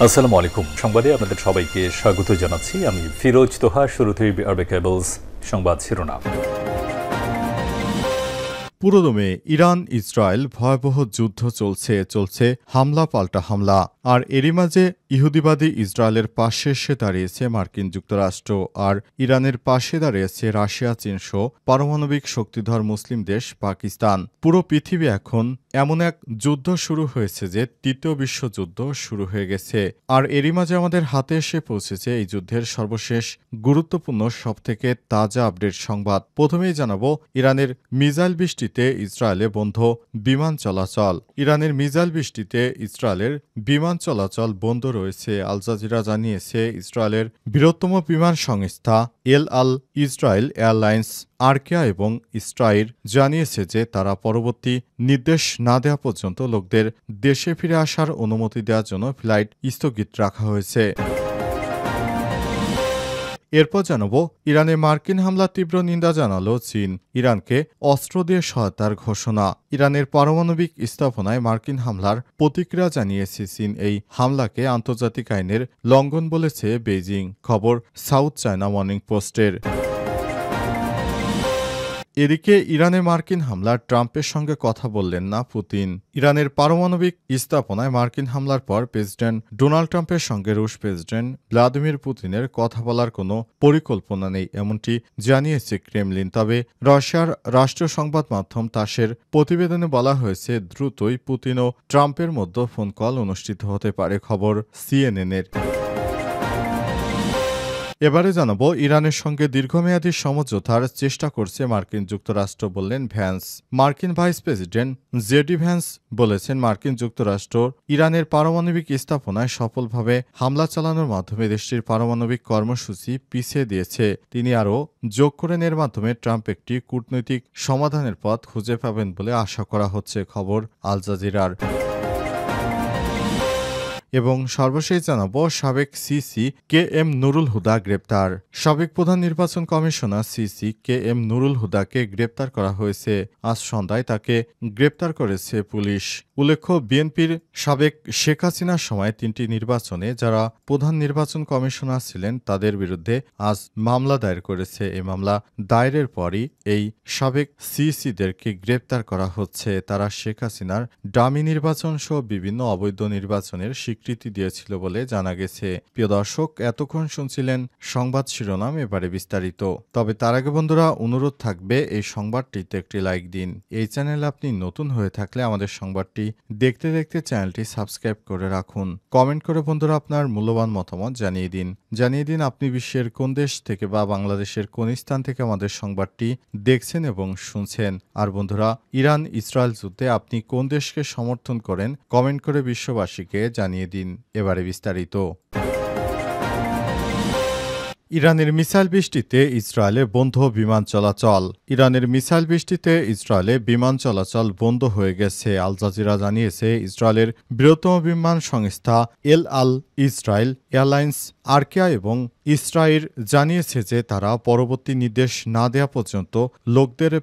আসসালামু আলাইকুম। সংবাদে আপনাদের সবাইকে স্বাগত জানাচ্ছি। আমি ফিরোজ তোহা। শুরুতেই আরবে কেবলস সংবাদ শিরোনাম। পুরোদমে ইরান ইসরায়েল ভয়াবহ যুদ্ধ চলছে হামলা পাল্টা হামলা। আর এরই মাঝে ইহুদিবাদী ইসরায়েলের পাশে এসে দাঁড়িয়েছে মার্কিন যুক্তরাষ্ট্র, আর ইরানের পাশে দাঁড়িয়েছে রাশিয়া, চীনসহ পারমাণবিক শক্তিধর মুসলিম দেশ পাকিস্তান। পুরো পৃথিবী এখন এমন এক যুদ্ধ শুরু হয়েছে যে তৃতীয় বিশ্বযুদ্ধ শুরু হয়ে গেছে। আর এরই মাঝে আমাদের হাতে এসে পৌঁছেছে এই যুদ্ধের সর্বশেষ গুরুত্বপূর্ণ সবথেকে তাজা আপডেট সংবাদ। প্রথমেই জানাবো ইরানের মিসাইল বৃষ্টিতে ইসরায়েলে বন্ধ বিমান চলাচল। ইরানের মিসাইল বৃষ্টিতে ইসরায়েলের বিমান চলাচল বন্ধ রয়েছে। আল জাজিরা জানিয়েছে ইসরায়েলের বৃহত্তম বিমান সংস্থা এল আল ইসরায়েল এয়ারলাইন্স আরকেয়া এবং ইসরায়েল জানিয়েছে যে তারা পরবর্তী নির্দেশ না দেওয়া পর্যন্ত লোকদের দেশে ফিরে আসার অনুমতি দেওয়ার জন্য ফ্লাইট স্থগিত রাখা হয়েছে। এরপর জানাবো ইরানে মার্কিন হামলার তীব্র নিন্দা জানালো চীন, ইরানকে অস্ত্র দিয়ে সহায়তার ঘোষণা। ইরানের পারমাণবিক স্থাপনায় মার্কিন হামলার প্রতিক্রিয়া জানিয়েছে চীন। এই হামলাকে আন্তর্জাতিক আইনের লঙ্ঘন বলেছে বেইজিং। খবর সাউথ চায়না মর্নিং পোস্টের। এদিকে ইরানে মার্কিন হামলার ট্রাম্পের সঙ্গে কথা বললেন না পুতিন। ইরানের পারমাণবিক স্থাপনায় মার্কিন হামলার পর প্রেসিডেন্ট ডোনাল্ড ট্রাম্পের সঙ্গে রুশ প্রেসিডেন্ট ভ্লাদিমির পুতিনের কথা বলার কোনো পরিকল্পনা নেই, এমনটি জানিয়েছে ক্রেমলিন। তবে রাশিয়ার রাষ্ট্রীয় সংবাদ মাধ্যম তাসের প্রতিবেদনে বলা হয়েছে দ্রুতই পুতিন ও ট্রাম্পের মধ্যে ফোন কল অনুষ্ঠিত হতে পারে। খবর সিএনএনের। এবারে জানাবো ইরানের সঙ্গে দীর্ঘমেয়াদী সমঝোতার চেষ্টা করছে মার্কিন যুক্তরাষ্ট্র, বললেন ভ্যান্স। মার্কিন ভাইস প্রেসিডেন্ট জেডি ভ্যান্স বলেছেন মার্কিন যুক্তরাষ্ট্র ইরানের পারমাণবিক স্থাপনায় সফলভাবে হামলা চালানোর মাধ্যমে দেশটির পারমাণবিক কর্মসূচি পিছিয়ে দিয়েছে। তিনি আরও যোগ করেন এর মাধ্যমে ট্রাম্প একটি কূটনৈতিক সমাধানের পথ খুঁজে পাবেন বলে আশা করা হচ্ছে। খবর আল জাজিরার। এবং সর্বশেষ জানাবো সাবেক CC K M Nurul Huda গ্রেপ্তার। সাবেক প্রধান নির্বাচন commissioner CC K M Nurul হুদাকে গ্রেপ্তার করা হয়েছে। আজ সন্ধ্যায় তাকে গ্রেপ্তার করেছে পুলিশ। উল্লেখ্য, বিএনপির সাবেক শেখ হাসিনার সময় ৩টি নির্বাচনে যারা প্রধান নির্বাচন কমিশনার ছিলেন তাদের বিরুদ্ধে আজ মামলা দায়ের করেছে। এই মামলা দায়েরের পরই এই সাবেক সিসিদেরকে গ্রেপ্তার করা হচ্ছে। তারা শেখ হাসিনার ডামি নির্বাচন সহ বিভিন্ন অবৈধ নির্বাচনের স্বীকৃতি দিয়েছিল বলে জানা গেছে। প্রিয় দর্শক, এতক্ষণ শুনছিলেন সংবাদ শিরোনাম, এবারে বিস্তারিত। তবে তার আগে বন্ধুরা অনুরোধ থাকবে এই সংবাদটিতে একটি লাইক দিন। এই চ্যানেলে আপনি নতুন হয়ে থাকলে আমাদের সংবাদটি দেখতে দেখতে চ্যানেলটি সাবস্ক্রাইব করে রাখুন। কমেন্ট করে বন্ধুরা আপনার মূল্যবান মতামত জানিয়ে দিন আপনি বিশ্বের কোন দেশ থেকে বা বাংলাদেশের কোন স্থান থেকে আমাদের সংবাদটি দেখছেন এবং শুনছেন। আর বন্ধুরা, ইরান ইসরায়েল যুদ্ধে আপনি কোন দেশকে সমর্থন করেন কমেন্ট করে বিশ্ববাসীকে জানিয়ে দিন। এবারে বিস্তারিত। ইরানের মিসাইল বৃষ্টিতে ইসরায়েলে বন্ধ বিমান চলাচল। ইরানের মিসাইল বৃষ্টিতে ইসরায়েলে বিমান চলাচল বন্ধ হয়ে গেছে। আল জাজিরা জানিয়েছে ইসরায়েলের বৃহত্তম বিমান সংস্থা এল আল ইসরায়েল এয়ারলাইন্স আরকেয়া এবং ইসরায়েল জানিয়েছে যে তারা পরবর্তী নির্দেশ না দেওয়া পর্যন্ত লোকদের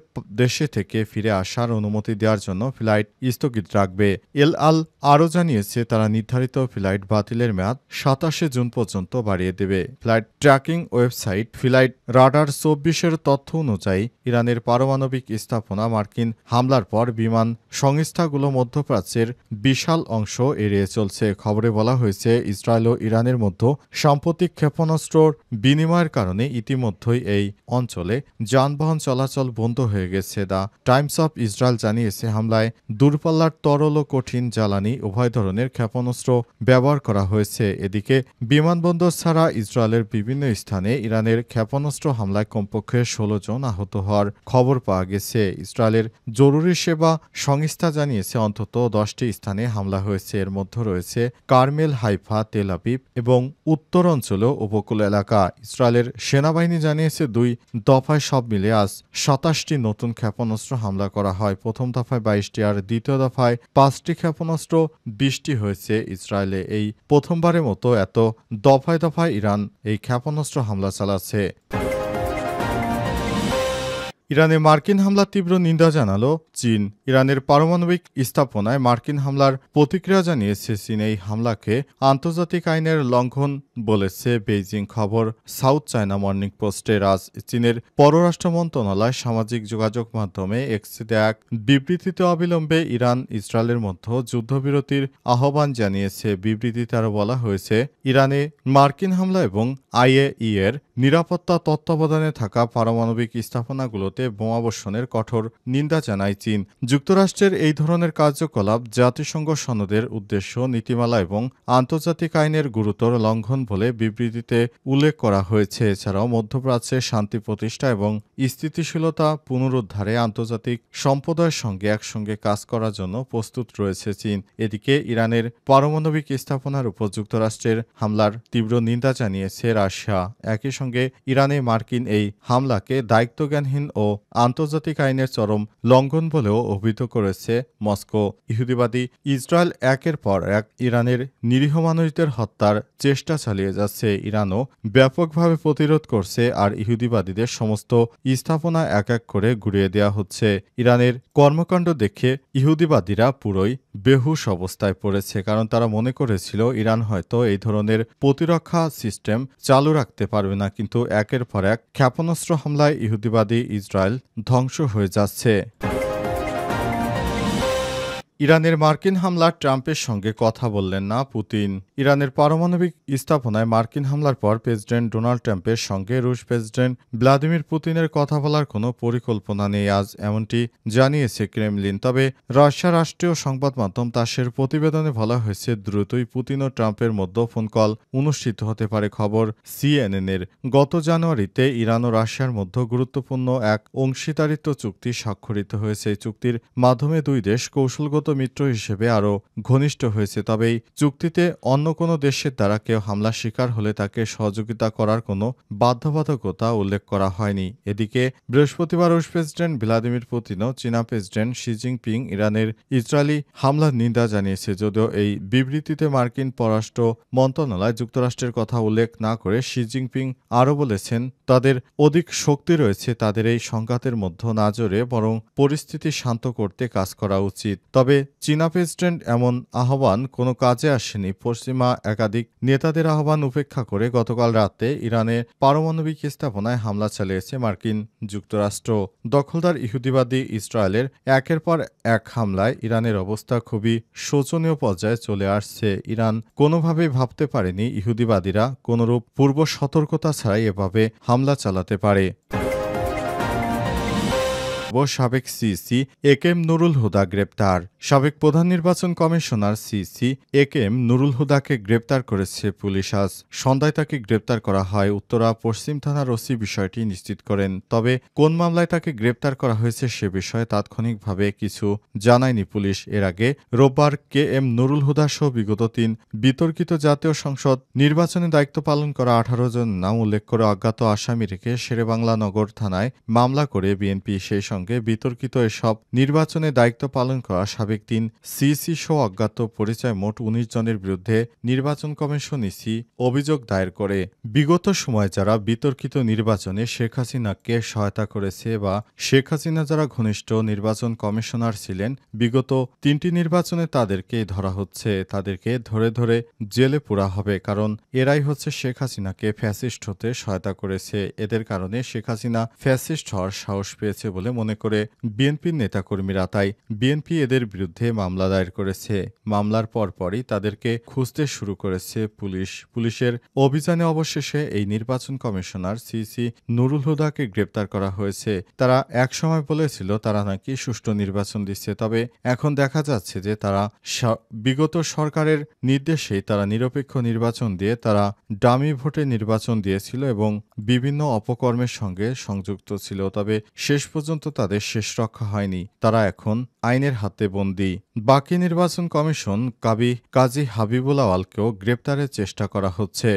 দেশে থেকে ফিরে আসার অনুমতি দেওয়ার জন্য ফ্লাইট স্থগিত রাখবে। এল আল আরও জানিয়েছে তারা নির্ধারিত ফ্লাইট বাতিলের মেয়াদ ২৭শে জুন পর্যন্ত বাড়িয়ে দেবে। Flight tracking website flight radar ২৪-এর তথ্য অনুযায়ী ইরানের পারমাণবিক স্থাপনা মার্কিন হামলার পর বিমান সংস্থাগুলো মধ্যপ্রাচ্যের বিশাল অংশ এড়িয়ে চলছে। খবরে বলা হয়েছে ইসরায়েল ও ইরানের মধ্যে সাম্প্রতিক ক্ষেপণাস্ত্রর বিনিময়ের কারণে ইতিমধ্যেই এই অঞ্চলে যানবাহন চলাচল বন্ধ হয়ে গেছে। দ্য টাইমস অফ ইসরায়েল জানিয়েছে হামলায় দূরপাল্লার তরল ও কঠিন জ্বালানি উভয় ধরনের ক্ষেপণাস্ত্র ব্যবহার করা হয়েছে। এদিকে বিমানবন্দর ছাড়া ইসরায়েলের বিভিন্ন স্থানে ইরানের ক্ষেপণাস্ত্র হামলায় কমপক্ষে ১৬ জন আহত হওয়ার খবর পাওয়া গেছে। ইসরায়েলের জরুরি সেবা সংস্থা জানিয়েছে অন্তত 10টি স্থানে হামলা হয়েছে। এর মধ্যে রয়েছে কারমেল, হাইফা, তেল আবিব এবং উত্তর অঞ্চল উপকূল এলাকা। ইসরায়েলের সেনাবাহিনী জানিয়েছে 2 দফায় সব মিলে আজ ২৭টি নতুন ক্ষেপণাস্ত্র হামলা করা হয়। প্রথম দফায় 22টি আর দ্বিতীয় দফায় 5টি ক্ষেপণাস্ত্র বৃষ্টি হয়েছে ইসরায়েলে। এই প্রথমবারের মতো এত দফায় দফায় ইরান এই ক্ষেপণাস্ত্র হামলা চালাচ্ছে। ইরানে মার্কিন হামলার তীব্র নিন্দা জানালো চীন। ইরানের পারমাণবিক স্থাপনায় মার্কিন হামলার প্রতিক্রিয়া জানিয়েছে চীন। এই হামলাকে আন্তর্জাতিক আইনের লঙ্ঘন বলেছে বেইজিং। খবর সাউথ চায়না মর্নিং পোস্টের। আজ চীনের পররাষ্ট্র মন্ত্রণালয় সামাজিক যোগাযোগ মাধ্যমে এক্সে এক বিবৃতিতে অবিলম্বে ইরান ইসরায়েলের মধ্যে যুদ্ধবিরতির আহ্বান জানিয়েছে। বিবৃতিতে আরও বলা হয়েছে, ইরানে মার্কিন হামলা এবং আইএই এর নিরাপত্তা তত্ত্বাবধানে থাকা পারমাণবিক স্থাপনাগুলোতে বোমাবর্ষণের কঠোর নিন্দা জানায় চীন। যুক্তরাষ্ট্রের এই ধরনের কার্যকলাপ জাতিসংঘ সনদের উদ্দেশ্য, নীতিমালা এবং আন্তর্জাতিক আইনের গুরুতর লঙ্ঘন বলে বিবৃতিতে উল্লেখ করা হয়েছে। এছাড়াও মধ্যপ্রাচ্যে শান্তি প্রতিষ্ঠা এবং স্থিতিশীলতা পুনরুদ্ধারে আন্তর্জাতিক সম্প্রদায়ের সঙ্গে একসঙ্গে কাজ করার জন্য প্রস্তুত রয়েছে চীন। এদিকে ইরানের পারমাণবিক স্থাপনার উপর যুক্তরাষ্ট্রের হামলার তীব্র নিন্দা জানিয়েছে রাশিয়া। একই সঙ্গে ইরানে মার্কিন এই হামলাকে দায়িত্বজ্ঞানহীন ও আন্তর্জাতিক আইনের চরম লঙ্ঘন বলেও অভিহিত করেছে মস্কো। ইহুদিবাদী ইসরায়েল একের পর এক ইরানের নিরীহ মানুষদের হত্যার চেষ্টা চালিয়ে যাচ্ছে। ইরানও ব্যাপকভাবে প্রতিরোধ করছে, আর ইহুদিবাদীদের সমস্ত স্থাপনা এক এক করে গুড়িয়ে দেওয়া হচ্ছে। ইরানের কর্মকাণ্ড দেখে ইহুদিবাদীরা পুরোই বেহুশ অবস্থায় পড়েছে, কারণ তারা মনে করেছিল ইরান হয়তো এই ধরনের প্রতিরক্ষা সিস্টেম চালু রাখতে পারবে না, কিন্তু একের পর এক ক্ষেপণাস্ত্র হামলায় ইহুদিবাদী ইসরায়েল ধ্বংস হয়ে যাচ্ছে। ইরানের মার্কিন হামলার ট্রাম্পের সঙ্গে কথা বললেন না পুতিন। ইরানের পারমাণবিক স্থাপনায় মার্কিন হামলার পর প্রেসিডেন্ট ডোনাল্ড ট্রাম্পের সঙ্গে রুশ প্রেসিডেন্ট ভ্লাদিমির পুতিনের কথা বলার কোনো পরিকল্পনা নেই আজ, এমনটি জানিয়েছে ক্রেমলিন। তবে রাশিয়ার রাষ্ট্রীয় সংবাদ মাধ্যম তাসের প্রতিবেদনে বলা হয়েছে, দ্রুতই পুতিন ও ট্রাম্পের মধ্যে ফোন কল অনুষ্ঠিত হতে পারে। খবর সিএনএনের। গত জানুয়ারিতে ইরান ও রাশিয়ার মধ্যে গুরুত্বপূর্ণ এক অংশীদারিত্ব চুক্তি স্বাক্ষরিত হয়েছে। এই চুক্তির মাধ্যমে দুই দেশ কৌশলগত মিত্র হিসেবে আরও ঘনিষ্ঠ হয়েছে। তবে এই চুক্তিতে অন্য কোনো দেশের দ্বারা কেউ হামলার শিকার হলে তাকে সহযোগিতা করার কোনো বাধ্যবাধকতা উল্লেখ করা হয়নি। এদিকে বৃহস্পতিবার রুশ প্রেসিডেন্ট ভ্লাদিমির পুতিন ও চীনা প্রেসিডেন্ট শি জিনপিং ইরানের ইসরায়েলি হামলার নিন্দা জানিয়েছে। যদিও এই বিবৃতিতে মার্কিন পররাষ্ট্র মন্ত্রণালয় যুক্তরাষ্ট্রের কথা উল্লেখ না করে শি জিনপিং আরও বলেছেন, তাদের অধিক শক্তি রয়েছে, তাদের এই সংঘাতের মধ্যে না জড়ে বরং পরিস্থিতি শান্ত করতে কাজ করা উচিত। তবে চীনা প্রেসিডেন্ট এমন আহ্বান কোনো কাজে আসেনি। পশ্চিমা একাধিক নেতাদের আহ্বান উপেক্ষা করে গতকাল রাতে ইরানের পারমাণবিক স্থাপনায় হামলা চালিয়েছে মার্কিন যুক্তরাষ্ট্র। দখলদার ইহুদিবাদী ইসরায়েলের একের পর এক হামলায় ইরানের অবস্থা খুবই শোচনীয় পর্যায়ে চলে আসছে। ইরান কোনোভাবেই ভাবতে পারেনি ইহুদিবাদীরা কোনোরূপ পূর্ব সতর্কতা ছাড়াই এভাবে হামলা চালাতে পারে। সাবেক সিইসি একেএম নুরুল হুদা গ্রেপ্তার। সাবেক প্রধান নির্বাচন কমিশনার সিইসি একেএম নুরুল হুদাকে গ্রেপ্তার করেছে পুলিশ। আজ সন্ধ্যায় তাকে গ্রেপ্তার করা হয়। উত্তরা পশ্চিম থানার ওসি বিষয়টি নিশ্চিত করেন। তবে কোন মামলায় তাকে গ্রেপ্তার করা হয়েছে সে বিষয়ে তাৎক্ষণিকভাবে কিছু জানায়নি পুলিশ। এর আগে রোববার কেএম নুরুল হুদা সহ বিগত ৩ বিতর্কিত জাতীয় সংসদ নির্বাচনে দায়িত্ব পালন করা ১৮ জন নাম উল্লেখ করে অজ্ঞাত আসামি রেখে শেরেবাংলা নগর থানায় মামলা করে বিএনপি। সেই সঙ্গে বিতর্কিত এসব নির্বাচনে দায়িত্ব পালন করা সাবেক ৩ সিইসি সহ অজ্ঞাত পরিচয় মোট ১৯ জনের বিরুদ্ধে নির্বাচন কমিশন ইসি অভিযোগ দায়ের করে। বিগত সময়ে যারা বিতর্কিত নির্বাচনে শেখ হাসিনাকে সহায়তা করেছে বা শেখ হাসিনা যারা ঘনিষ্ঠ নির্বাচন কমিশনার ছিলেন বিগত ৩টি নির্বাচনে তাদেরকে ধরা হচ্ছে। তাদেরকে ধরে ধরে জেলে পোড়া হবে, কারণ এরাই হচ্ছে শেখ হাসিনাকে ফ্যাসিস্ট হতে সহায়তা করেছে। এদের কারণে শেখ হাসিনা ফ্যাসিস্ট হওয়ার সাহস পেয়েছে বলে মনে করে বিএনপির নেতাকর্মীরা। তাই বিএনপি এদের বিরুদ্ধে মামলা দায়ের করেছে। মামলার পরপরই তাদেরকে খুঁজতে শুরু করেছে পুলিশ। পুলিশের অভিযানে অবশেষে এই নির্বাচন কমিশনার সিইসি নুরুল হুদাকে গ্রেপ্তার করা হয়েছে। তারা একসময় বলেছিল তারা নাকি সুষ্ঠু নির্বাচন দিচ্ছে, তবে এখন দেখা যাচ্ছে যে তারা বিগত সরকারের নির্দেশেই তারা নিরপেক্ষ নির্বাচন দিয়ে তারা ডামি ভোটে নির্বাচন দিয়েছিল এবং বিভিন্ন অপকর্মের সঙ্গে সংযুক্ত ছিল। তবে শেষ পর্যন্ত তাদের শেষ রক্ষা হয়নি। তারা এখন আইনের হাতে বন্দী। বাকি নির্বাচন কমিশন কাজী হাবিবুল আওয়ালকেও গ্রেপ্তারের চেষ্টা করা হচ্ছে।